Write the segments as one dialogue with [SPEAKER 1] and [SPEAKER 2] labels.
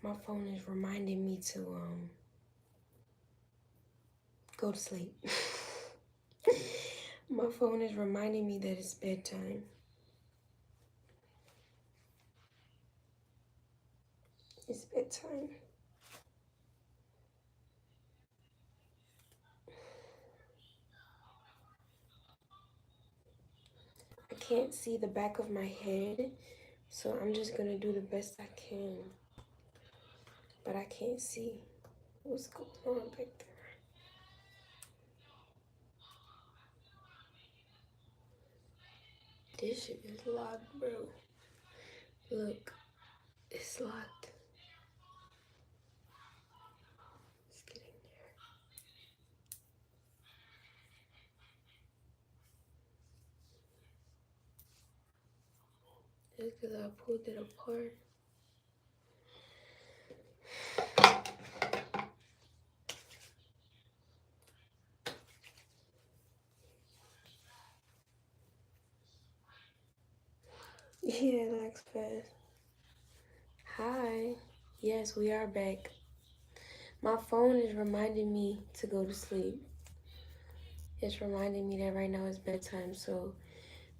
[SPEAKER 1] My phone is reminding me to go to sleep. My phone is reminding me that it's bedtime. It's bedtime. I can't see the back of my head, so I'm just gonna do the best I can. But I can't see what's going on back there. This shit is locked, bro. Look, it's locked. Let's get in there. Just because I pulled it apart. Yeah, it locks fast. Hi. Yes, we are back. My phone is reminding me to go to sleep. It's reminding me that right now is bedtime. So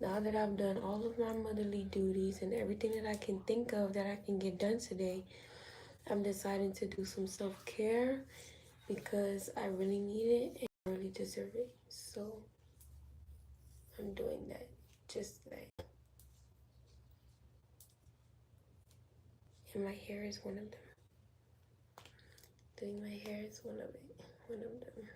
[SPEAKER 1] now that I've done all of my motherly duties and everything that I can think of that I can get done today, I'm deciding to do some self-care because I really need it and I really deserve it. So I'm doing that. Just that. And my hair is one of them. Doing my hair is one of it. One of them.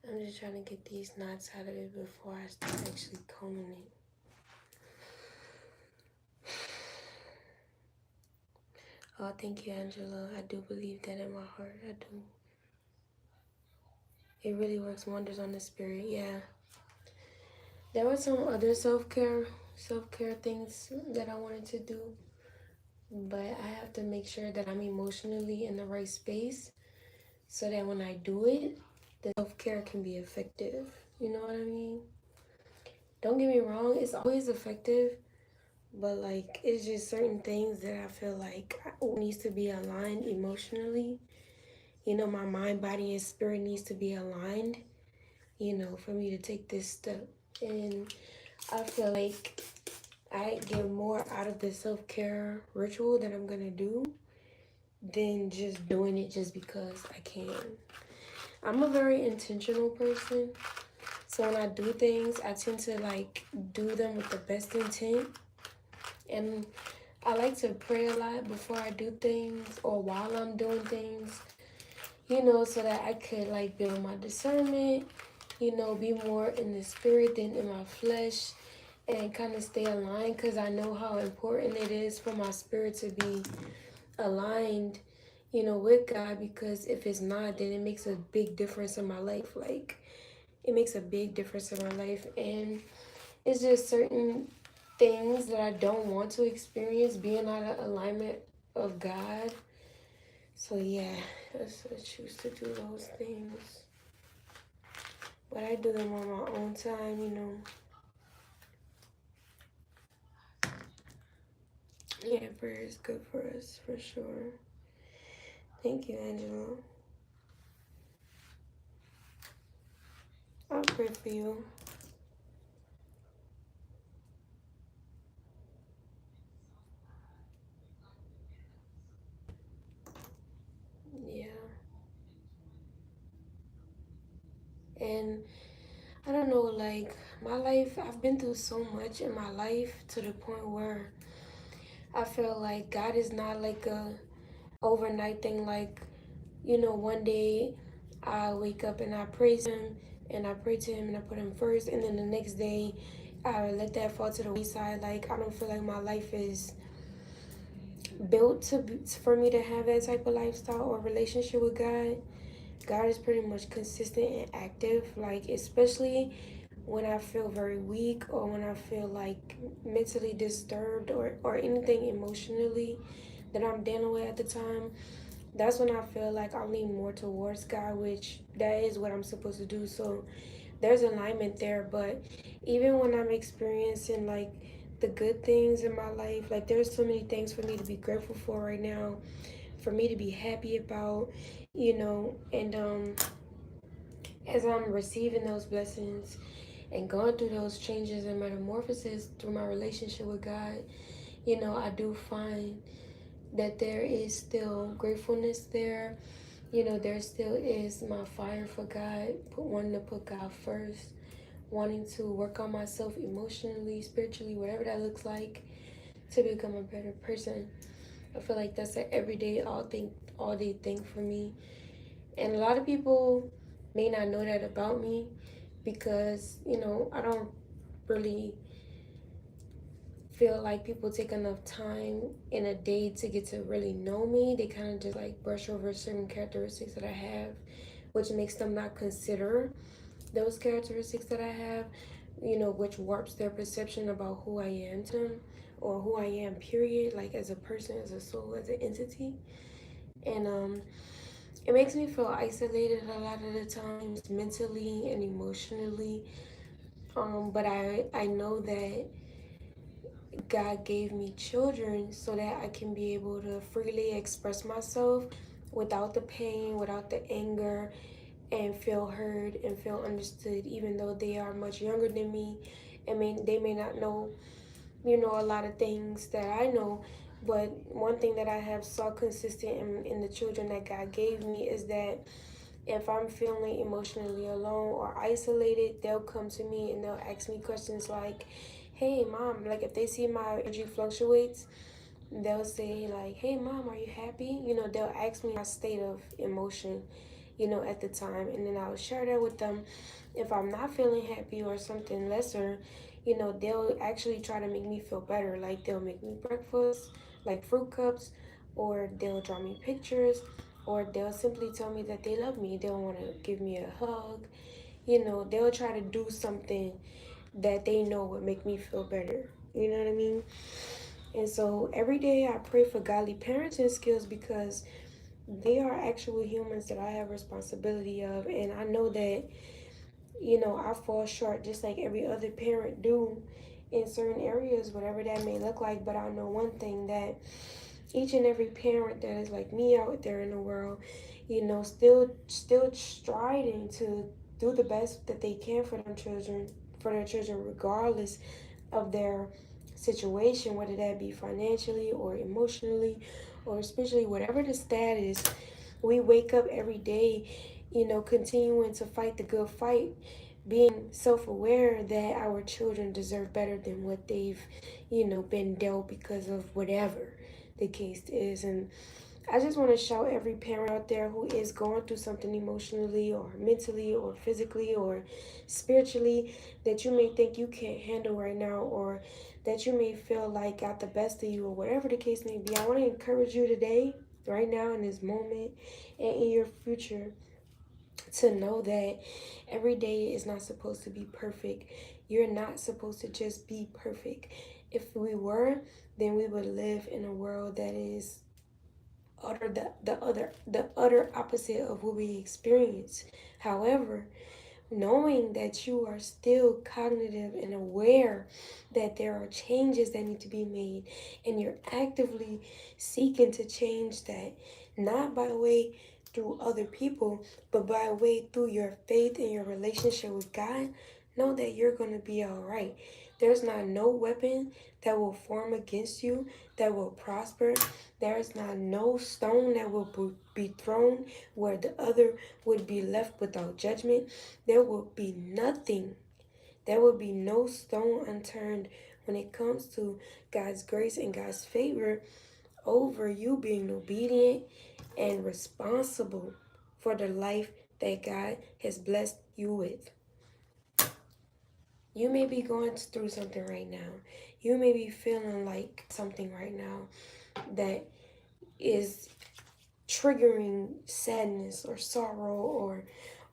[SPEAKER 1] I'm just trying to get these knots out of it before I start actually combing it. Oh, thank you, Angela. I do believe that in my heart. I do. It really works wonders on the spirit. Yeah. There were some other self-care things that I wanted to do, but I have to make sure that I'm emotionally in the right space so that when I do it, the self-care can be effective. You know what I mean? Don't get me wrong, it's always effective, but like it's just certain things that I feel like needs to be aligned emotionally. You know, my mind, body, and spirit needs to be aligned, you know, for me to take this step. And I feel like I get more out of the self-care ritual that I'm gonna do than just doing it just because I can. I'm a very intentional person. So when I do things, I tend to like do them with the best intent. And I like to pray a lot before I do things or while I'm doing things, you know, so that I could like build my discernment, you know, be more in the spirit than in my flesh and kind of stay aligned because I know how important it is for my spirit to be aligned, you know, with God, because if it's not, then it makes a big difference in my life. Like, it makes a big difference in my life. And it's just certain things that I don't want to experience being out of alignment of God. So, yeah, I choose to do those things. But I do them on my own time, you know. Yeah, prayer is good for us, for sure. Thank you, Angela. I'll pray for you. Yeah. And I don't know, like, my life, I've been through so much in my life to the point where I feel like God is not like a overnight thing. Like, you know, one day I wake up and I praise Him and I pray to Him and I put Him first, and then the next day I let that fall to the wayside. Like, I don't feel like my life is built for me to have that type of lifestyle or relationship with God. God is pretty much consistent and active, like especially when I feel very weak or when I feel like mentally disturbed or anything emotionally that I'm dealing with at the time. that's when I feel like I lean more towards God, which that is what I'm supposed to do. So there's alignment there. But even when I'm experiencing like the good things in my life, like there's so many things for me to be grateful for right now, for me to be happy about, and as I'm receiving those blessings and going through those changes and metamorphosis through my relationship with God, I do find that there is still gratefulness there. There still is my fire for God, wanting to put God first, wanting to work on myself emotionally, spiritually, whatever that looks like, to become a better person. I feel like that's an everyday, all day thing for me. And a lot of people may not know that about me because, I don't really feel like people take enough time in a day to get to really know me. They kind of just like brush over certain characteristics that I have, which makes them not consider those characteristics that I have, which warps their perception about who I am to them, or who I am, period, like as a person, as a soul, as an entity. And it makes me feel isolated a lot of the times, mentally and emotionally. But I know that God gave me children so that I can be able to freely express myself without the pain, without the anger, and feel heard and feel understood, even though they are much younger than me. I mean, they may not know, a lot of things that I know. But one thing that I have saw consistent in the children that God gave me is that if I'm feeling emotionally alone or isolated, they'll come to me and they'll ask me questions like, hey mom, like if they see my energy fluctuates, they'll say like, hey mom, are you happy? They'll ask me my state of emotion, at the time, and then I'll share that with them. If I'm not feeling happy or something lesser, they'll actually try to make me feel better. Like they'll make me breakfast, like fruit cups, or they'll draw me pictures, or they'll simply tell me that they love me. They'll want to give me a hug. They'll try to do something that they know would make me feel better. You know what I mean? And so every day I pray for godly parenting skills because they are actual humans that I have responsibility of. And I know that, I fall short just like every other parent do in certain areas, whatever that may look like. But I know one thing, that each and every parent that is like me out there in the world, still striving to do the best that they can for their children, regardless of their situation, whether that be financially or emotionally or spiritually, whatever the status. We wake up every day, continuing to fight the good fight, being self-aware that our children deserve better than what they've, been dealt because of whatever the case is. And I just want to shout every parent out there who is going through something emotionally or mentally or physically or spiritually that you may think you can't handle right now, or that you may feel like got the best of you, or whatever the case may be. I want to encourage you today, right now, in this moment, and in your future, to know that every day is not supposed to be perfect. You're not supposed to just be perfect. If we were, then we would live in a world that is the utter opposite of what we experience. However, knowing that you are still cognitive and aware that there are changes that need to be made, and you're actively seeking to change that, not by way through other people, but by way through your faith and your relationship with God, know that you're going to be all right. There's not no weapon that will form against you that will prosper. There is not no stone that will be thrown where the other would be left without judgment. There will be nothing. There will be no stone unturned when it comes to God's grace and God's favor over you being obedient and responsible for the life that God has blessed you with. You may be going through something right now. You may be feeling like something right now that is triggering sadness or sorrow,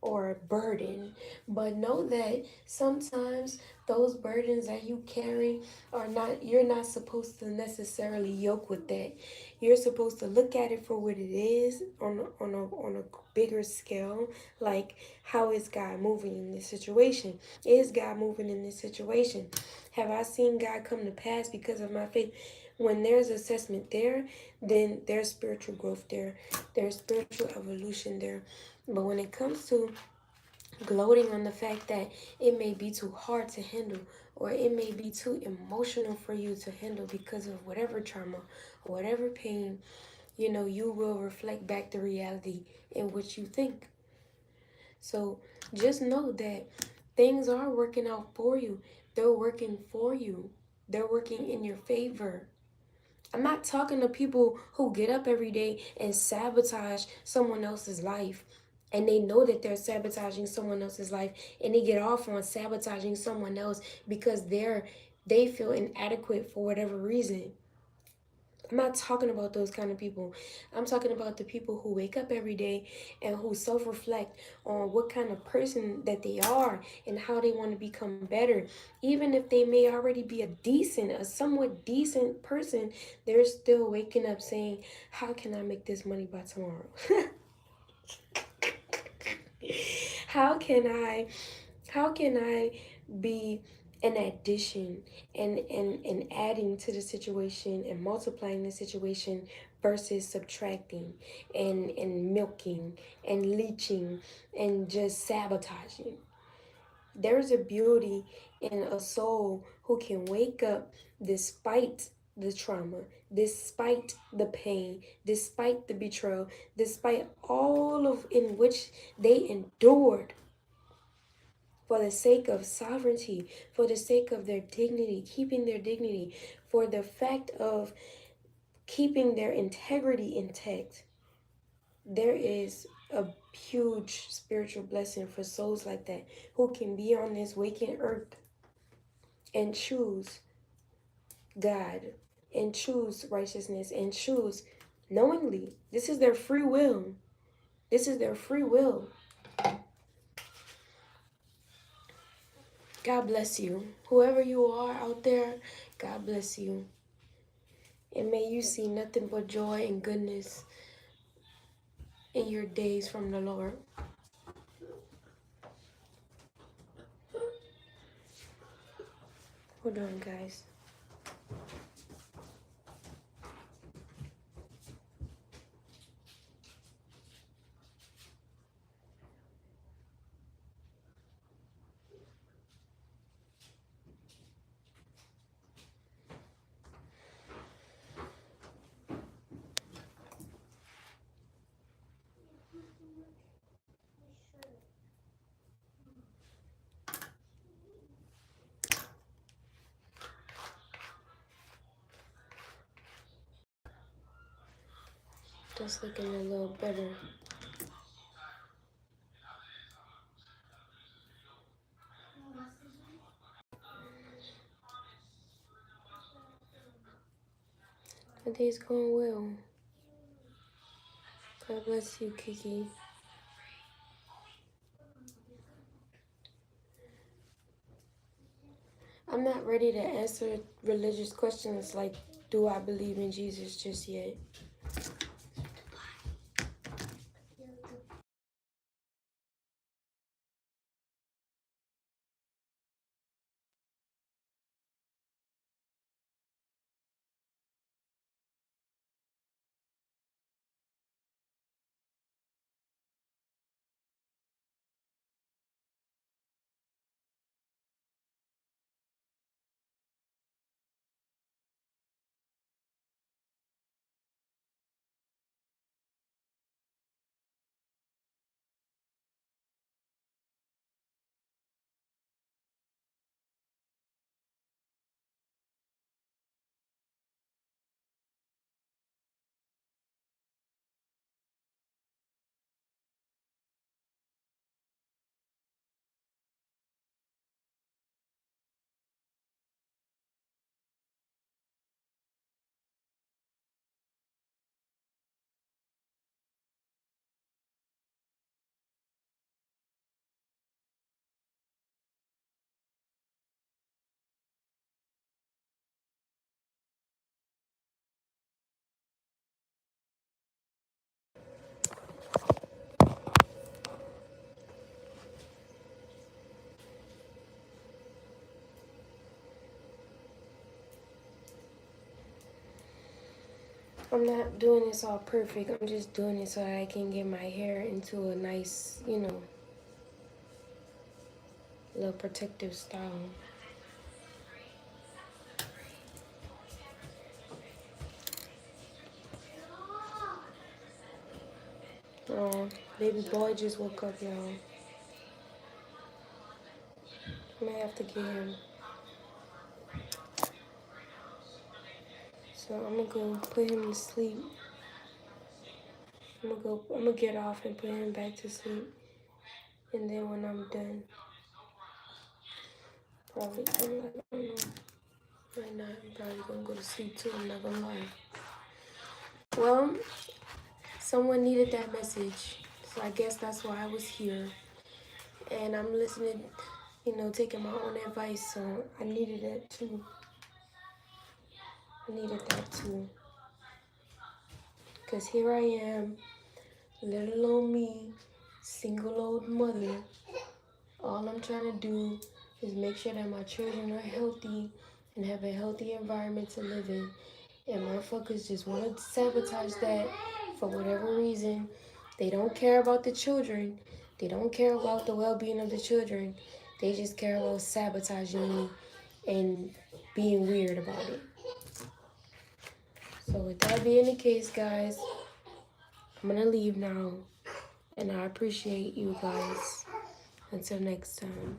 [SPEAKER 1] or a burden. But know that sometimes those burdens that you carry are not, you're not supposed to necessarily yoke with that. You're supposed to look at it for what it is on a bigger scale. Like, how is God moving in this situation? Is God moving in this situation? Have I seen God come to pass because of my faith? When there's assessment there, then there's spiritual growth there. There's spiritual evolution there. But when it comes to gloating on the fact that it may be too hard to handle, or it may be too emotional for you to handle because of whatever trauma or whatever pain, you will reflect back the reality in which you think. So just know that things are working out for you. They're working for you. They're working in your favor. I'm not talking to people who get up every day and sabotage someone else's life. And they know that they're sabotaging someone else's life, and they get off on sabotaging someone else because they feel inadequate for whatever reason. I'm not talking about those kind of people. I'm talking about the people who wake up every day and who self-reflect on what kind of person that they are and how they want to become better. Even if they may already be a somewhat decent person, they're still waking up saying, how can I make this money by tomorrow? how can I how can I be an addition and adding to the situation and multiplying the situation versus subtracting and milking and leeching and just sabotaging? There's a beauty in a soul who can wake up despite the trauma, despite the pain, despite the betrayal, despite all of in which they endured, for the sake of sovereignty, for the sake of their dignity, keeping their dignity, for the fact of keeping their integrity intact. There is a huge spiritual blessing for souls like that who can be on this waking earth and choose God and choose righteousness and choose knowingly. This is their free will. This is their free will. God bless you. Whoever you are out there, God bless you. And may you see nothing but joy and goodness in your days from the Lord. Hold on, guys. Just looking a little better. The day's going well. God bless you, Kiki. I'm not ready to answer religious questions like, do I believe in Jesus just yet? I'm not doing this all perfect. I'm just doing it so I can get my hair into a nice, you know, little protective style. Oh, baby boy just woke up, y'all. I might have to get him. So I'm gonna go put him to sleep. I'm gonna get off and put him back to sleep. And then when I'm done, probably, I don't know. Right now, I'm probably gonna go to sleep too. I'm not gonna lie. Well, someone needed that message. So I guess that's why I was here. And I'm listening, you know, taking my own advice. So I needed that too. I needed that too. Because here I am, little old me, single old mother. All I'm trying to do is make sure that my children are healthy and have a healthy environment to live in. And motherfuckers just want to sabotage that for whatever reason. They don't care about the children. They don't care about the well-being of the children. They just care about sabotaging me and being weird about it. So with that being the case, guys, I'm going to leave now. And I appreciate you guys. Until next time.